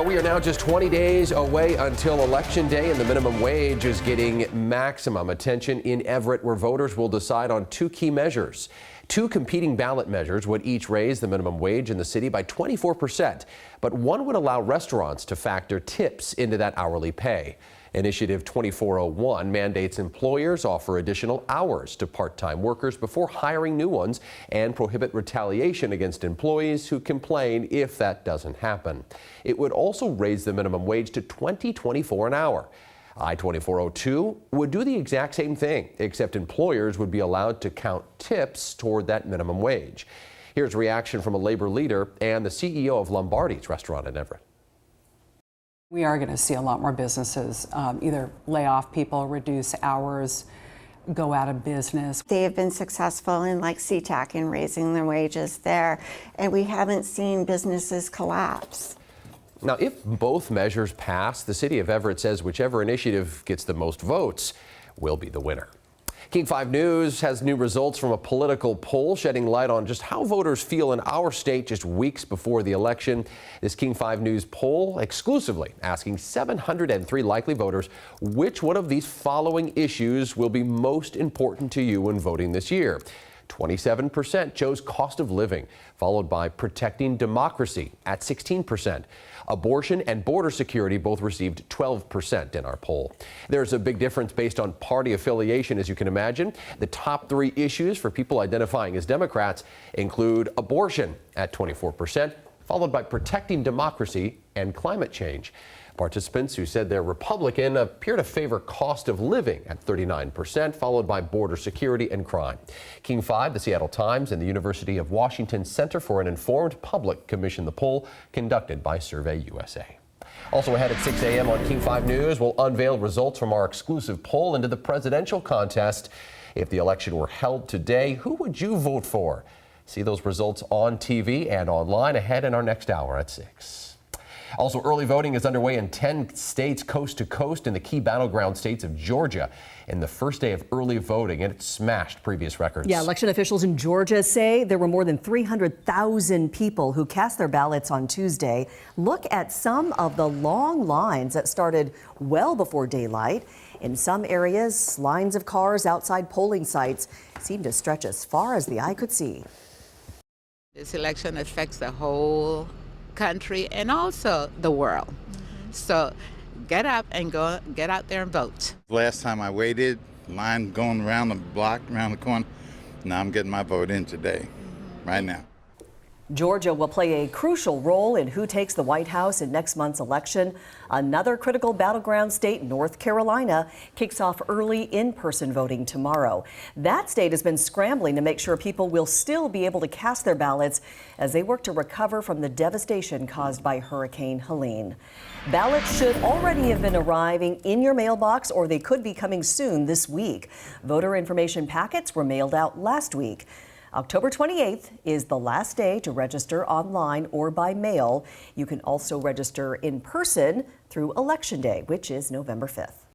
We are now just 20 days away until Election Day, and the minimum wage is getting maximum attention in Everett, where voters will decide on two key measures. Two competing ballot measures would each raise the minimum wage in the city by 24%, but one would allow restaurants to factor tips into that hourly pay. Initiative 2401 mandates employers offer additional hours to part-time workers before hiring new ones and prohibit retaliation against employees who complain if that doesn't happen. It would also raise the minimum wage to $20.24 an hour. I-2402 would do the exact same thing, except employers would be allowed to count tips toward that minimum wage. Here's a reaction from a labor leader and the CEO of Lombardi's restaurant in Everett. We are going to see a lot more businesses either lay off people, reduce hours, go out of business. They have been successful in like SeaTac in raising their wages there, and we haven't seen businesses collapse. Now, if both measures pass, the city of Everett says whichever initiative gets the most votes will be the winner. King 5 News has new results from a political poll shedding light on just how voters feel in our state just weeks before the election. This King 5 News poll exclusively asking 703 likely voters which one of these following issues will be most important to you when voting this year. 27% chose cost of living, followed by protecting democracy at 16%. Abortion and border security both received 12% in our poll. There's a big difference based on party affiliation, as you can imagine. The top three issues for people identifying as Democrats include abortion at 24%, followed by protecting democracy and climate change. Participants who said they're Republican appear to favor cost of living at 39%, followed by border security and crime. King 5, the Seattle Times, and the University of Washington Center for an Informed Public commissioned the poll conducted by Survey USA. Also ahead at 6 a.m. on King 5 News, we'll unveil results from our exclusive poll into the presidential contest. If the election were held today, who would you vote for? See those results on TV and online ahead in our next hour at 6. Also, early voting is underway in 10 states coast to coast in the key battleground states of Georgia in the first day of early voting, and it smashed previous records. Yeah, election officials in Georgia say there were more than 300,000 people who cast their ballots on Tuesday. Look at some of the long lines that started well before daylight. In some areas, lines of cars outside polling sites seem to stretch as far as the eye could see. This election affects the whole country and also the world. So get up and get out there and vote. Last time I waited, line going around the block, around the corner. Now I'm getting my vote in today, right now. Georgia will play a crucial role in who takes the White House in next month's election. Another critical battleground state, North Carolina, kicks off early in-person voting tomorrow. That state has been scrambling to make sure people will still be able to cast their ballots as they work to recover from the devastation caused by Hurricane Helene. Ballots should already have been arriving in your mailbox, or they could be coming soon this week. Voter information packets were mailed out last week. October 28th is the last day to register online or by mail. You can also register in person through Election Day, which is November 5th.